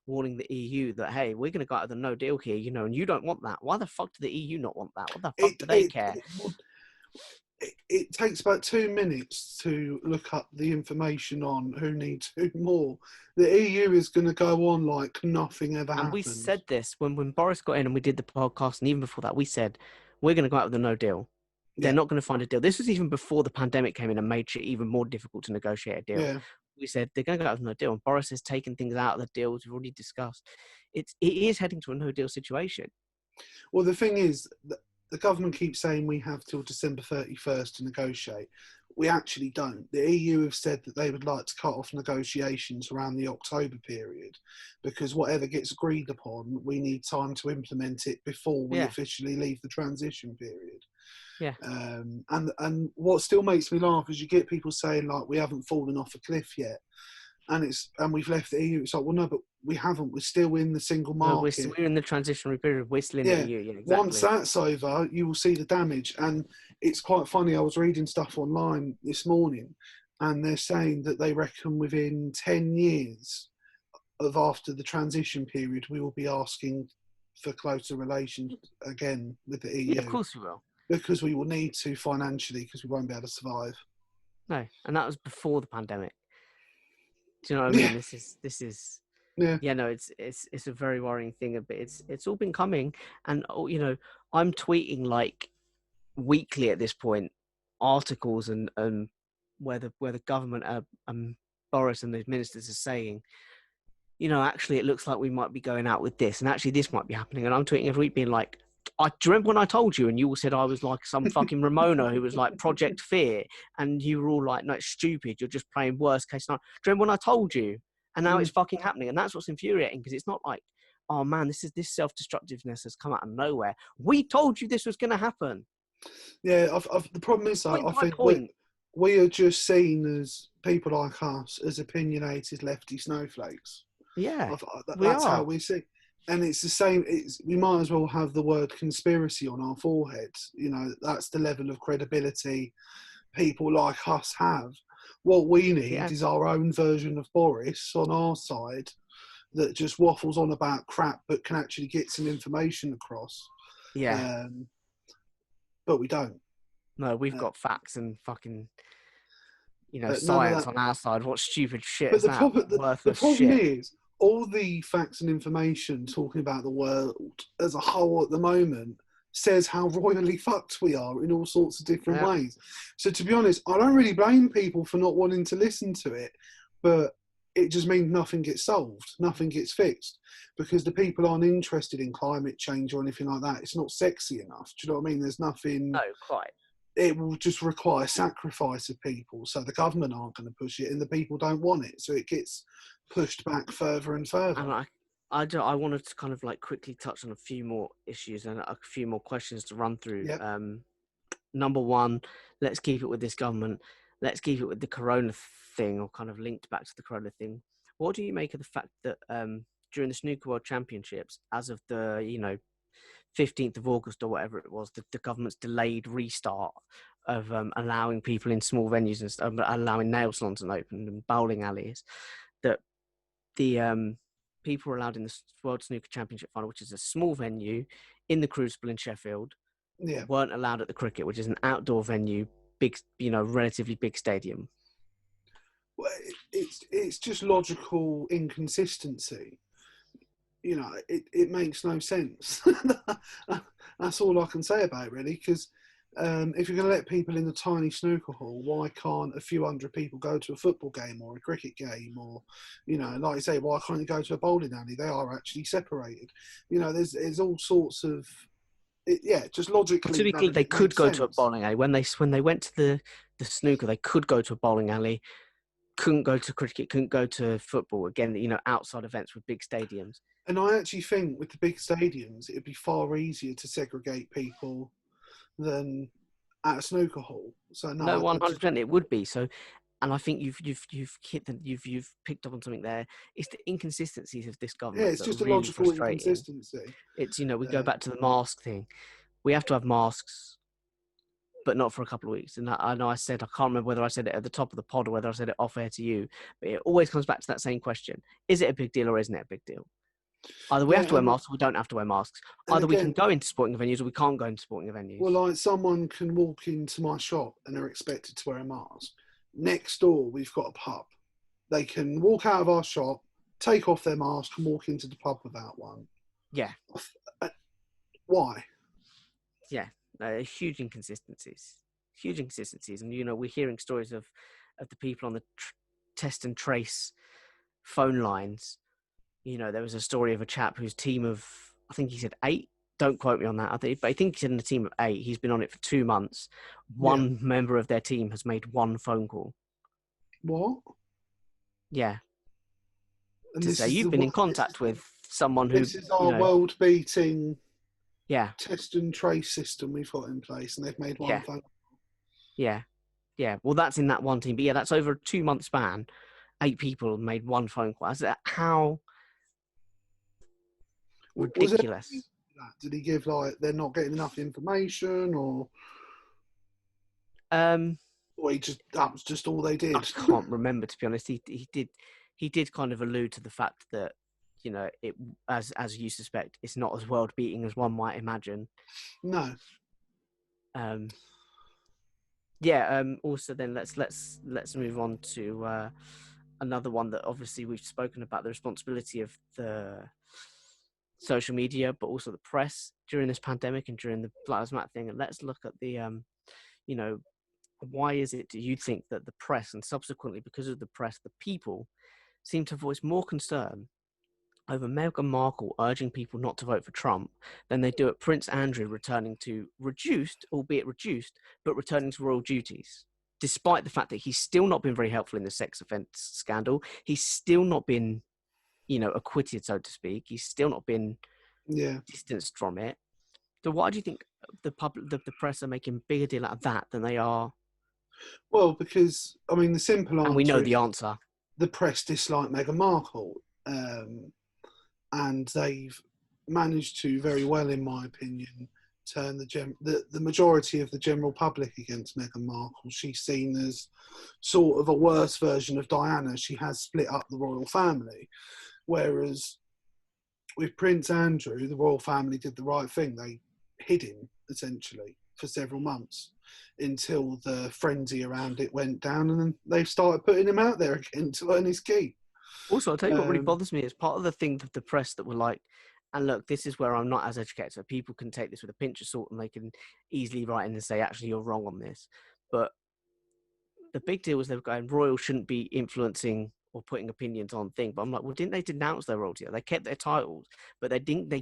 warning the EU that, hey, we're going to go out of the no deal here, and you don't want that. Why the fuck do the EU not want that? What the fuck do they care? It takes about 2 minutes to look up the information on who needs who more. The EU is going to go on like nothing ever happened. And we said this when Boris got in and we did the podcast, and even before that, we said, we're going to go out with a no deal. They're not going to find a deal. This was even before the pandemic came in and made shit even more difficult to negotiate a deal. Yeah. We said they're going to go out with no deal, and Boris has taken things out of the deals we've already discussed. It is heading to a no deal situation. Well, the thing is, the government keeps saying we have till December 31st to negotiate. We actually don't. The EU have said that they would like to cut off negotiations around the October period, because whatever gets agreed upon, we need time to implement it before we officially leave the transition period. Yeah. And what still makes me laugh is you get people saying like, we haven't fallen off a cliff yet, and we've left the EU. It's like, well, no, but we haven't. We're still in the single market. No, we're in the transitionary period. We're still in the EU. Yeah, exactly. Once that's over, you will see the damage. And it's quite funny. I was reading stuff online this morning, and they're saying that they reckon within 10 years of after the transition period, we will be asking for closer relations again with the EU. Yeah, of course we will. Because we will need to financially, because we won't be able to survive. No, and that was before the pandemic. Do you know what I mean? This is. Yeah, no, it's a very worrying thing, but it's all been coming, and I'm tweeting like weekly at this point articles and where the government Boris and the ministers are saying, actually it looks like we might be going out with this, and actually this might be happening, and I'm tweeting every week being like, do you remember when I told you and you all said I was like some fucking Ramona who was like Project Fear, and you were all like, no, it's stupid, you're just playing worst case scenario. Do you remember when I told you? And now it's fucking happening. And that's what's infuriating, because it's not like, oh man, this self-destructiveness has come out of nowhere. We told you this was going to happen. Yeah, the problem is, though, Point I by think point. we are just seen as people like us as opinionated lefty snowflakes. Yeah, we That's how are. we see. And it's the same. We might as well have the word conspiracy on our foreheads. You know, that's the level of credibility people like us have. What we need Yeah, is our own version of Boris on our side that just waffles on about crap but can actually get some information across. yeah. But we don't. No, we've Uh, got facts and fucking, None of science that. on our side. What stupid shit But is that? the Worthless problem shit. is all the facts and information talking about the world as a whole at the moment says how royally fucked we are in all sorts of different Yeah. ways. So to be honest, I don't really blame people for not wanting to listen to it, but it just means nothing gets solved, nothing gets fixed, because the people aren't interested in climate change or anything like that. It's not sexy enough. Do you know what I mean? There's nothing. No, quite. It will just require sacrifice of people. So the government aren't going to push it, and the people don't want it. So it gets pushed back further and further. And I wanted to kind of like quickly touch on a few more issues and a few more questions to run through. Yep. Number one, let's keep it with this government. Let's keep it with the corona thing, or kind of linked back to the corona thing. What do you make of the fact that during the Snooker World Championships, as of the 15th of August or whatever it was, the government's delayed restart of allowing people in small venues and stuff, allowing nail salons to open and bowling alleys, that the people were allowed in the World Snooker Championship final, which is a small venue in the Crucible in Sheffield, Yeah. weren't allowed at the Cricket, which is an outdoor venue, big, relatively big stadium. Well, it's just logical inconsistency. You know, it makes no sense. That's all I can say about it, really, because if you're going to let people in the tiny snooker hall, why can't a few hundred people go to a football game or a cricket game? Or, like you say, why can't you go to a bowling alley? They are actually separated. There's all sorts of, just logically. To be clear, they could go to a bowling alley. When they went to the snooker, they could go to a bowling alley. Couldn't go to cricket, couldn't go to football. Again, outside events with big stadiums. And I actually think with the big stadiums, it'd be far easier to segregate people than at a snooker hall. So no, 100% it would be. So, and I think you've picked up on something there. It's the inconsistencies of this government. Yeah, it's just a logical inconsistency. It's we go back to the mask thing. We have to have masks, but not for a couple of weeks. And I know I can't remember whether I said it at the top of the pod or whether I said it off air to you, but it always comes back to that same question: is it a big deal or isn't it a big deal? Either we have to wear masks or we don't have to wear masks. Either we can go into sporting venues or we can't go into sporting venues. Well, like someone can walk into my shop and they're expected to wear a mask. Next door, we've got a pub. They can walk out of our shop, take off their mask and walk into the pub without one. Yeah. Why? Yeah. Huge inconsistencies. And, we're hearing stories of the people on the test and trace phone lines. There was a story of a chap whose team of, I think he said 8. Don't quote me on that. But I think he's in a team of 8. He's been on it for 2 months. One member of their team has made one phone call. What? Yeah. And to say you've been in contact with someone who. This is our world-beating test and trace system we've got in place, and they've made one phone call. Yeah. Yeah. Well, that's in that one team. But that's over a 2-month span. 8 people have made one phone call. How ridiculous. Did he give they're not getting enough information, or that was just all they did? I can't remember, to be honest. He did kind of allude to the fact that it, as you suspect, it's not as world beating as one might imagine. No. Also, then let's move on to another one that obviously we've spoken about, the responsibility of the social media, but also the press during this pandemic and during the Black Lives Matter thing. And let's look at the, why is it, do you think, that the press, and subsequently because of the press, the people seem to voice more concern over Meghan Markle urging people not to vote for Trump than they do at Prince Andrew returning to albeit reduced, but returning to royal duties? Despite the fact that he's still not been very helpful in the sex offence scandal, he's still not been, acquitted, so to speak. He's still not been distanced from it. So why do you think the press are making bigger deal out of that than they are? Well, because I mean, the simple answer, and we know the answer. The press dislike Meghan Markle, and they've managed to very well, in my opinion, turn the majority of the general public against Meghan Markle. She's seen as sort of a worse version of Diana. She has split up the royal family, whereas with Prince Andrew, the royal family did the right thing. They hid him, essentially, for several months until the frenzy around it went down, and then they've started putting him out there again to earn his keep. Also, I'll tell you what really bothers me is part of the thing that the press that were like, and look, this is where I'm not as educated, so people can take this with a pinch of salt and they can easily write in and say, actually, you're wrong on this. But the big deal was they were going, royal shouldn't be influencing or putting opinions on things. But I'm like, well, didn't they denounce their royalty? They kept their titles, but they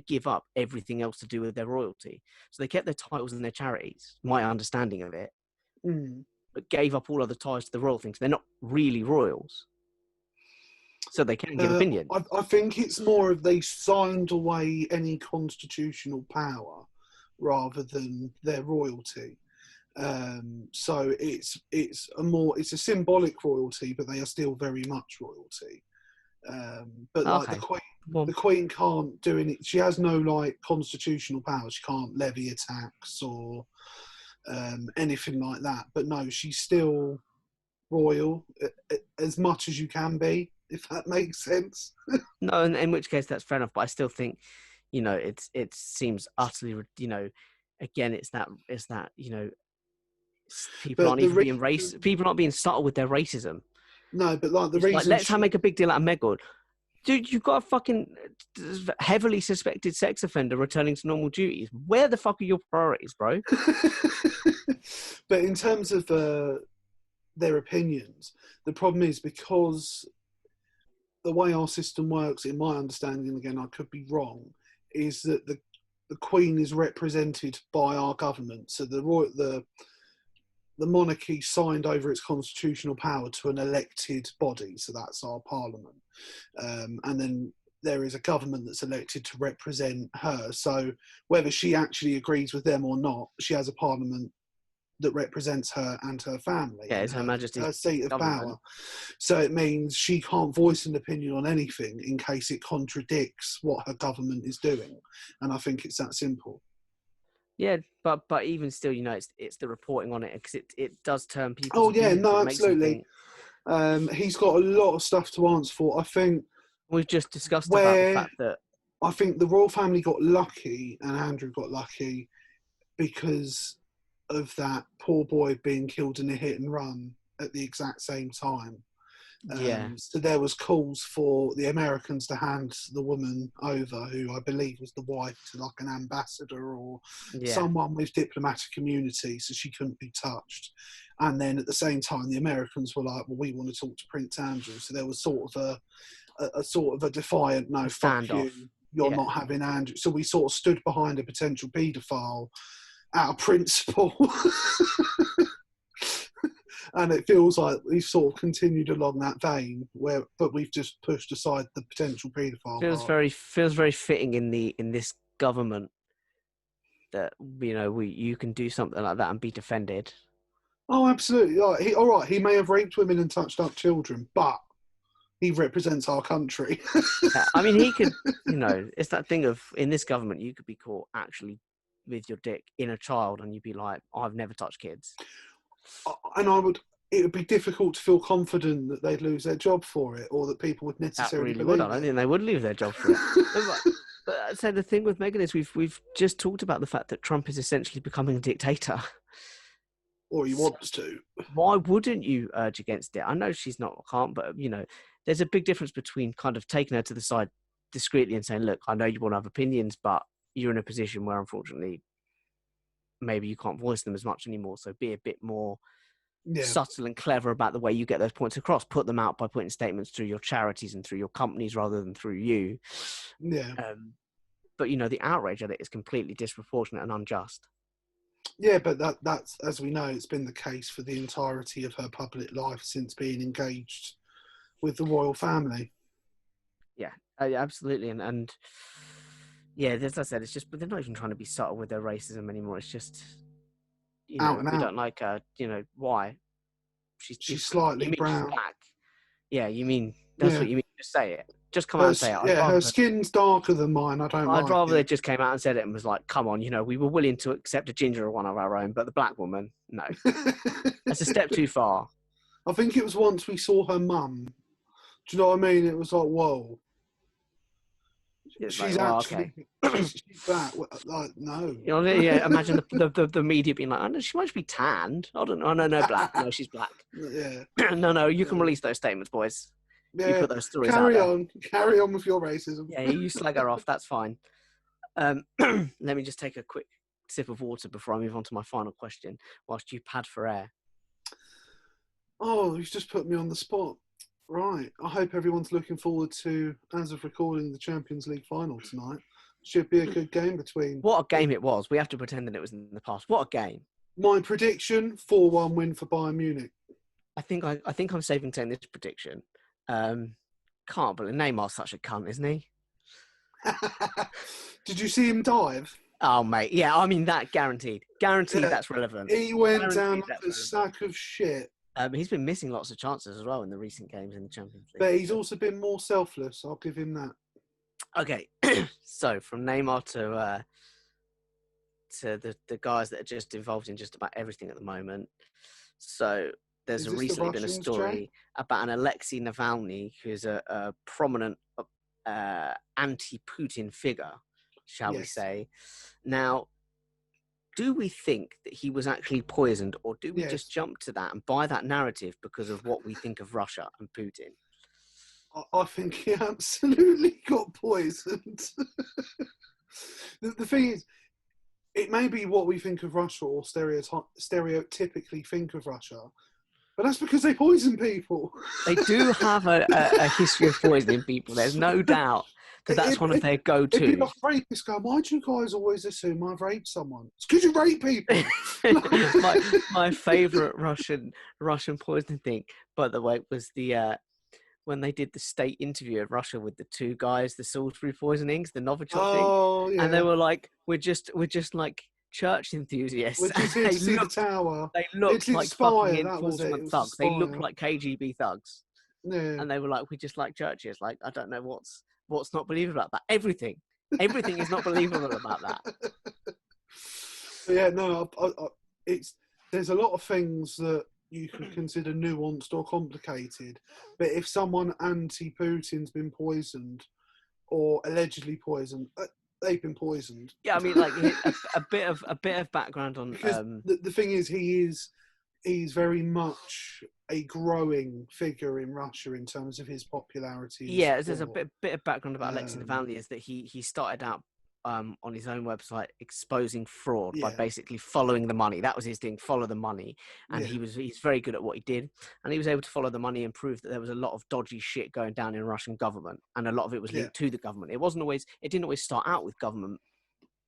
give up everything else to do with their royalty. So they kept their titles and their charities, my understanding of it, but gave up all other ties to the royal things. They're not really royals. So they can give opinions. I think it's more of they signed away any constitutional power rather than their royalty. So it's a symbolic royalty, but they are still very much royalty. But like the Queen can't do any. She has no like constitutional power. She can't levy a tax or anything like that. But no, she's still royal as much as you can be, if that makes sense. No, in which case that's fair enough. But I still think, it seems utterly, again, it's that, people aren't even being racist. People aren't being subtle with their racism. No, but like the reason, let's make a big deal out of Meghan. Dude, you've got a fucking heavily suspected sex offender returning to normal duties. Where the fuck are your priorities, bro? But in terms of their opinions, the problem is because the way our system works, in my understanding, again, I could be wrong, is that the Queen is represented by our government. So the monarchy signed over its constitutional power to an elected body, so that's our parliament. And then there is a government that's elected to represent her. So whether she actually agrees with them or not, she has a parliament that represents her and her family. Yeah, it's Her Majesty's her seat of government. power. So it means she can't voice an opinion on anything in case it contradicts what her government is doing. And I think it's that simple. Yeah, but even still, it's the reporting on it, because it does turn people. Oh yeah, no, absolutely. He's got a lot of stuff to answer for. I think we've just discussed about the fact that I think the royal family got lucky and Andrew got lucky because of that poor boy being killed in a hit and run at the exact same time. So there was calls for the Americans to hand the woman over, who I believe was the wife to like an ambassador or someone with diplomatic immunity, so she couldn't be touched. And then at the same time, the Americans were like, well, we want to talk to Prince Andrew. So there was sort of a defiant, no, fuck you, you're not having Andrew. So we sort of stood behind a potential paedophile out of principle. And it feels like we've sort of continued along that vein, but we've just pushed aside the potential paedophile. Feels very fitting in this government that you can do something like that and be defended. Oh, absolutely. He may have raped women and touched up children, but he represents our country. Yeah, I mean, he could. It's that thing of, in this government, you could be caught actually with your dick in a child, and you'd be like, I've never touched kids. And it would be difficult to feel confident that they'd lose their job for it, or that people would necessarily believe it. I don't think they would lose their job for it. But I'd say the thing with Meghan is we've just talked about the fact that Trump is essentially becoming a dictator. Or he wants to. Why wouldn't you urge against it? I know she's not calm, but there's a big difference between kind of taking her to the side discreetly and saying, look, I know you want to have opinions, but you're in a position where, unfortunately, maybe you can't voice them as much anymore. So be a bit more subtle and clever about the way you get those points across. Put them out by putting statements through your charities and through your companies rather than through you. Yeah. But the outrage at it is completely disproportionate and unjust. Yeah, but that's, as we know, it's been the case for the entirety of her public life since being engaged with the royal family. Yeah, Yeah, absolutely, and yeah, as I said, it's just, but they're not even trying to be subtle with their racism anymore. It's just, Out and we out. don't like her. Why? She's She's different. You slightly mean she's brown. black? Yeah, you mean that's Yeah. what you mean? Just say it. Just come out and say it. Her skin's darker than mine. I don't I'd like rather they it. just came out and said it and was like, "Come on, we were willing to accept a ginger one of our own, but the black woman, no, that's a step too far." I think it was once we saw her mum. Do you know what I mean? It was like, whoa. It's like, She's well, actually, okay. she's black. Like, no. Yeah. Imagine the media being like, "Oh, no, she might be tanned. I don't know. No, black. No, she's black." Yeah. No. You can release those statements, boys. You Yeah. put those stories out there. Carry on with your racism. Yeah, you slag her off. That's fine. Let me just take a quick sip of water before I move on to my final question, whilst you pad for air. Oh, you've just put me on the spot. Right. I hope everyone's looking forward to, as of recording, the Champions League final tonight. Should be a good game between. What a game it was. We have to pretend that it was in the past. What a game. My prediction, 4-1 win for Bayern Munich. I think I'm saving saying this prediction. Can't believe Neymar's such a cunt, isn't he? Did you see him dive? Oh, mate. Yeah, I mean, that guaranteed. Guaranteed that's relevant. He went Guaranteed down like a sack of shit. He's been missing lots of chances as well in the recent games in the Champions League. But he's also been more selfless. I'll give him that. Okay. So, from Neymar to the guys that are just involved in just about everything at the moment. So, there's recently been a story about an Alexei Navalny, who's a prominent anti-Putin figure, shall we say. Now, do we think that he was actually poisoned, or do we just jump to that and buy that narrative because of what we think of Russia and Putin? I think he absolutely got poisoned. The thing is, it may be what we think of Russia or stereotypically think of Russia, but that's because they poison people. They do have a history of poisoning people. There's no doubt that that's one of their go-tos. It'd be like rapists go, why do you guys always assume I've raped someone? It's because you rape people. my favourite Russian poisoning thing, by the way, was when they did the state interview of Russia with the two guys, the Salisbury poisonings, the Novichok thing. Yeah. And they were like, we're just like church enthusiasts. We're just here to see the tower. They looked like fucking enforcement thugs. They looked like KGB thugs. Yeah. And they were like, we just like churches. Like, I don't know what's not believable about that. Everything is not believable about that. Yeah, no, there's a lot of things that you could consider nuanced or complicated, but if someone anti-Putin's been poisoned or allegedly poisoned, they've been poisoned. Yeah, I mean, like a bit of background on. Because the thing is, he's very much a growing figure in Russia in terms of his popularity. Yeah, there's a bit of background about Alexei Navalny is that he started out on his own website exposing fraud by basically following the money. That was his thing, follow the money. And he's very good at what he did. And he was able to follow the money and prove that there was a lot of dodgy shit going down in Russian government. And a lot of it was linked to the government. It didn't always start out with government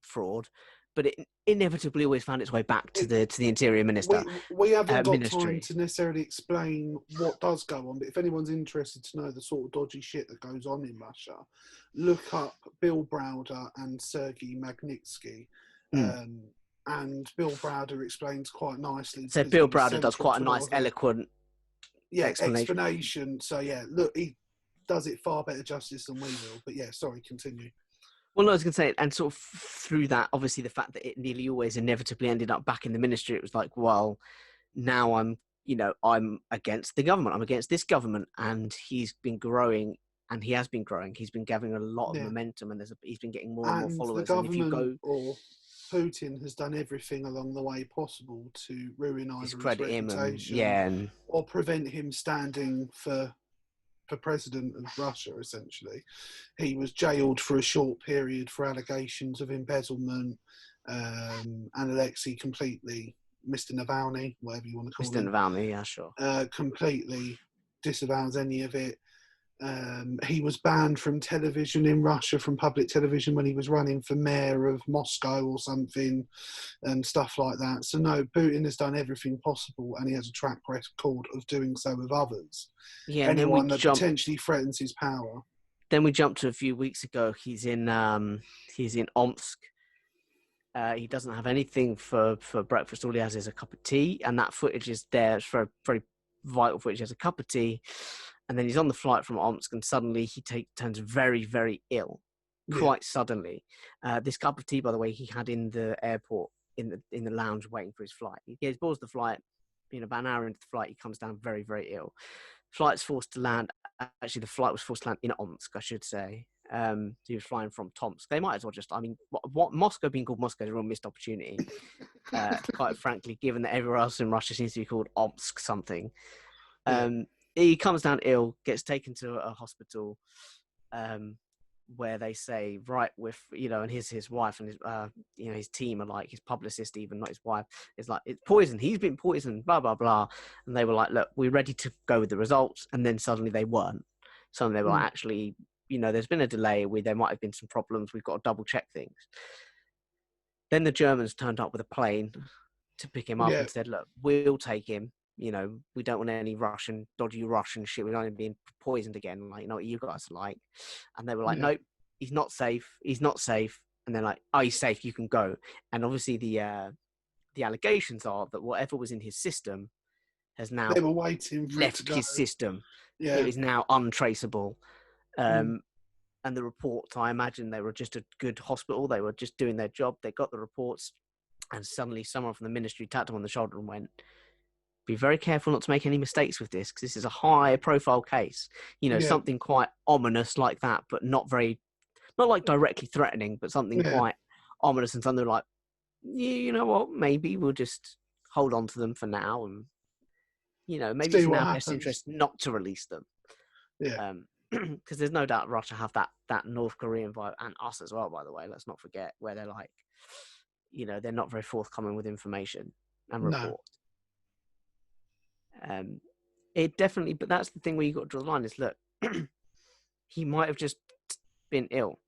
fraud, but it inevitably always found its way back to the interior minister. We haven't got time to necessarily explain what does go on, but if anyone's interested to know the sort of dodgy shit that goes on in Russia, look up Bill Browder and Sergei Magnitsky. And Bill Browder explains quite nicely. So Bill Browder does quite a nice, eloquent explanation. So look, he does it far better justice than we will. But sorry, continue. Well, I was going to say, and sort of through that, obviously the fact that it nearly always inevitably ended up back in the ministry, it was like, well, now I'm against the government. I'm against this government. And he's been growing, and he has been growing. He's been gathering a lot of momentum, and he's been getting more and more followers. The government or Putin has done everything along the way possible to ruin either his reputation or prevent him standing for president of Russia, essentially. He was jailed for a short period for allegations of embezzlement, and Alexei completely, Mr. Navalny, whatever you want to call him. Mr. Navalny, yeah, sure. Completely disavows any of it. He was banned from television in Russia, from public television, when he was running for mayor of Moscow or something, and stuff like that. So no, Putin has done everything possible, and he has a track record of doing so with others. Yeah, anyone that potentially threatens his power. Then we jump to a few weeks ago. He's in Omsk. He doesn't have anything for breakfast. All he has is a cup of tea, and that footage is there. It's very, very vital footage. He has a cup of tea, and then he's on the flight from Omsk, and suddenly he turns very, very ill, quite suddenly. This cup of tea, by the way, he had in the airport, in the lounge waiting for his flight. He boards the flight. About an hour into the flight, he comes down very, very ill. Flight's forced to land. Actually, the flight was forced to land in Omsk, I should say. He was flying from Tomsk. They might as well just, what Moscow being called Moscow is a real missed opportunity, quite frankly, given that everywhere else in Russia seems to be called Omsk something. He comes down ill, gets taken to a hospital, where they say, right, with, and his wife and his, his team are like, his publicist, even not his wife, is like, it's poison. He's been poisoned, blah, blah, blah. And they were like, look, we're ready to go with the results. And then suddenly they weren't. Suddenly they were like, actually, there's been a delay. There might have been some problems. We've got to double check things. Then the Germans turned up with a plane to pick him up and said, look, we'll take him. We don't want any dodgy Russian shit. We don't want him being poisoned again. Like, what you guys are like. And they were like, nope, he's not safe. He's not safe. And they're like, oh, he's safe. You can go. And obviously the allegations are that whatever was in his system has now they were waiting for left his system. Yeah. It is now untraceable. And the reports, I imagine they were just a good hospital. They were just doing their job. They got the reports. And suddenly someone from the ministry tapped him on the shoulder and went, be very careful not to make any mistakes with this, because this is a high profile case, something quite ominous like that, but not like directly threatening, but something quite ominous, and something like, you know what, maybe we'll just hold on to them for now, and maybe it's in our best interest not to release them. Because there's no doubt Russia have that North Korean vibe, and us as well, by the way, let's not forget, where they're like, they're not very forthcoming with information and report. It definitely, but that's the thing where you got to draw the line is, look, he might have just been ill,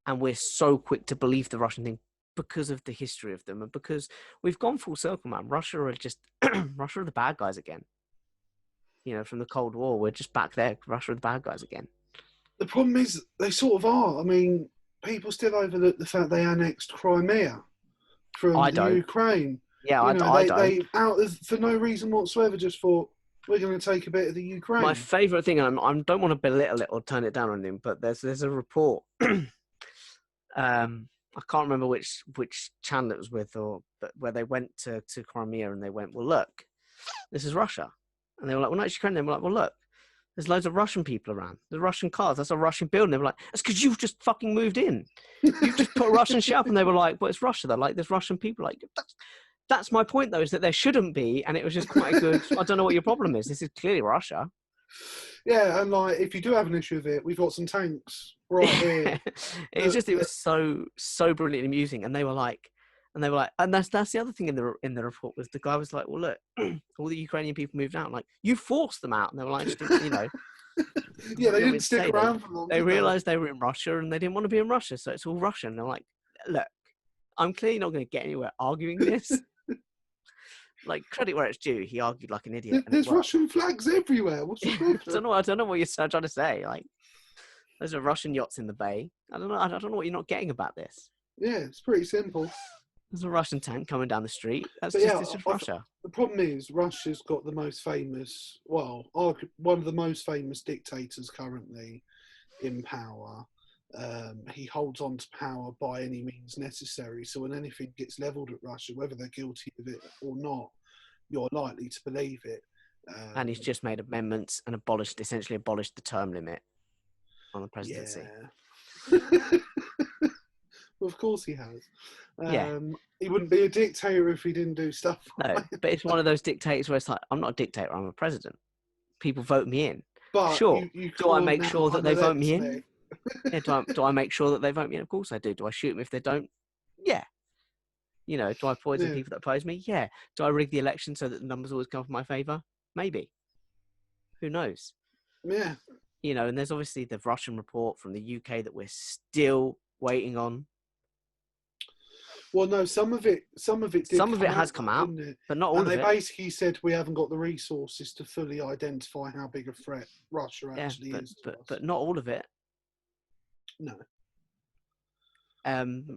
and we're so quick to believe the Russian thing because of the history of them, and because we've gone full circle, man. Russia are Russia are the bad guys again. From the Cold War, we're just back there. Russia are the bad guys again. The problem is they sort of are. I mean, people still overlook the fact they annexed Crimea from Ukraine. Yeah, they for no reason whatsoever just thought, we're going to take a bit of the Ukraine. My favourite thing, and I don't want to belittle it or turn it down on him, but there's a report. I can't remember which channel it was with, but where they went to Crimea and they went, well, look, this is Russia. And they were like, well, no, it's Ukraine. They were like, well, look, there's loads of Russian people around. There's Russian cars. That's a Russian building. They were like, that's because you've just fucking moved in. You've just put Russian shit up. And they were like, well, it's Russia. They're like, there's Russian people. Like, that's my point, though, is that there shouldn't be. And it was just quite a good, I don't know what your problem is. This is clearly Russia. Yeah, and like, if you do have an issue with it, we've got some tanks right here. It was so brilliantly amusing. And they were like, and that's the other thing in the report was the guy was like, well, look, all the Ukrainian people moved out. Like, you forced them out. And they were like, yeah, they didn't stick around for long. They realised they were in Russia and they didn't want to be in Russia. So it's all Russian. They're like, look, I'm clearly not going to get anywhere arguing this. Like, credit where it's due. He argued like an idiot. There's Russian flags everywhere. What's the problem? I don't know what you're trying to say. Like, there's a Russian yachts in the bay. I don't know what you're not getting about this. Yeah, it's pretty simple. There's a Russian tank coming down the street. It's just Russia. The problem is Russia's got the most famous, one of the most famous dictators currently in power. He holds on to power by any means necessary. So when anything gets levelled at Russia, whether they're guilty of it or not, you're likely to believe it. And he's just made amendments and essentially abolished the term limit on the presidency. Yeah. Well, of course he has. He wouldn't be a dictator if he didn't do stuff. No, but it's one of those dictators where it's like, I'm not a dictator, I'm a president. People vote me in. But sure. Do I make sure that they vote me in? Yeah, do I make sure that they vote me in? Of course I do. Do I shoot them if they don't? Yeah. Do I poison people that oppose me? Yeah. Do I rig the election so that the numbers always come in my favour? Maybe. Who knows? Yeah. And there's obviously the Russian report from the UK that we're still waiting on. Well, no, some of it did. Some of it has come out, didn't it? but not all And of they it. basically said we haven't got the resources to fully identify how big a threat Russia Yeah, actually is to us. but not all of it. No.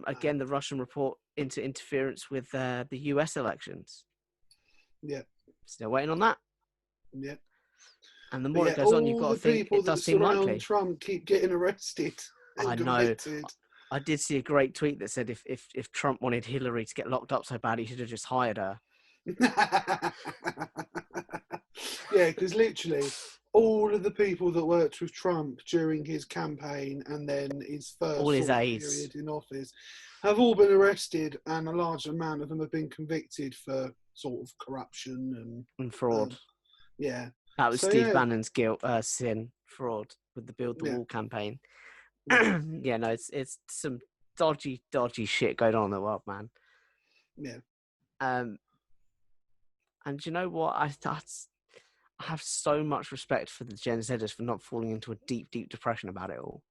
Again, the Russian report into interference with the US elections. Yeah. Still waiting on that. Yeah. And the more it goes all on, you've got to think people it does that seem surround likely. Trump keep getting arrested and I know. convicted. I did see a great tweet that said if Trump wanted Hillary to get locked up so bad, he should have just hired her. Yeah, because literally all of the people that worked with Trump during his campaign and then his first All his sort of aides. period in office have all been arrested, and a large amount of them have been convicted for sort of corruption And fraud. Yeah. That was So, Steve yeah. Bannon's fraud with the Build the Wall campaign. Yeah, no, it's some dodgy shit going on in the world, man. Yeah. And you know what? I have so much respect for the Gen Zers for not falling into a deep depression about it all.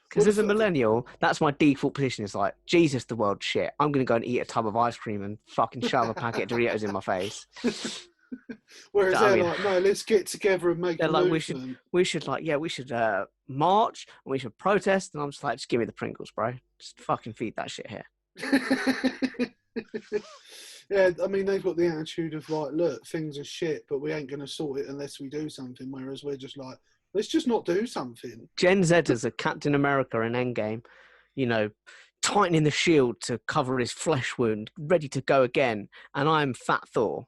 Because as a millennial, that's my default position. Is like, Jesus, the world's shit. I'm going to go and eat a tub of ice cream and fucking shove a packet of Doritos in my face. Whereas they're like, no, let's get together and make a movement. We should march and we should protest. And I'm just like, just give me the Pringles, bro. Just fucking feed that shit here. Yeah, I mean, they've got the attitude of like, look, things are shit, but we ain't going to sort it unless we do something. Whereas we're just like, let's just not do something. Gen Zers are Captain America in Endgame, tightening the shield to cover his flesh wound, ready to go again. And I'm Fat Thor.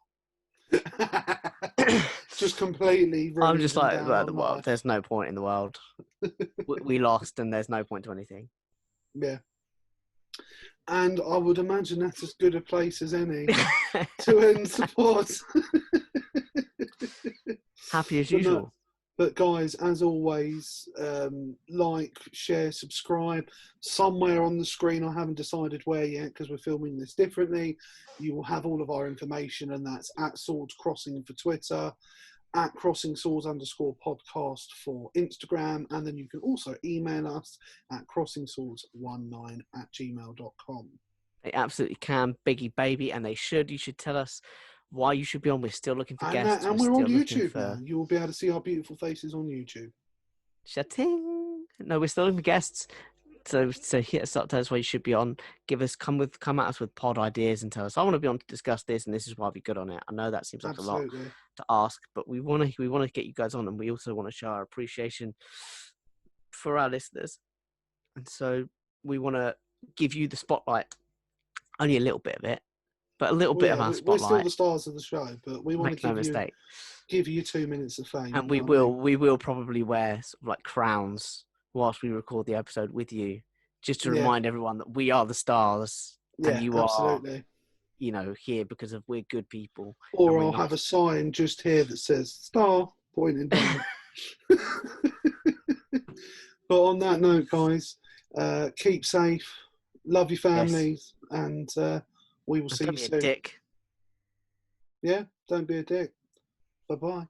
Just completely. I'm just like, the world. There's no point in the world. We lost, and there's no point to anything. Yeah. And I would imagine that's as good a place as any to end support. Happy as usual. But guys, as always, like, share, subscribe. Somewhere on the screen, I haven't decided where yet because we're filming this differently. You will have all of our information, and that's at Swords Crossing for Twitter, at Crossing Swords _podcast for Instagram, and then you can also email us at crossingswords19@gmail.com. They absolutely can, Biggie Baby, and they should. You should tell us why you should be on. We're still looking for guests. And we're on YouTube now. You will be able to see our beautiful faces on YouTube. Cha-ting. No, we're still looking for guests. So hit us up, tell us why you should be on. Come at us with pod ideas and tell us, I want to be on to discuss this, and this is why I'd be good on it. I know that seems like Absolutely. a lot to ask, but we want to get you guys on, and we also want to show our appreciation for our listeners. And so we want to give you the spotlight, only a little bit of it, but a little bit of our spotlight. We're still the stars of the show, but we want to give you 2 minutes of fame. And we will probably wear sort of like crowns whilst we record the episode with you, just to remind everyone that we are the stars, and you absolutely are, here because of we're good people. Or I'll have a sign just here that says "star" pointing down. But on that note, guys, keep safe, love your families, and we will see you soon. Dick. Yeah, don't be a dick. Bye-bye.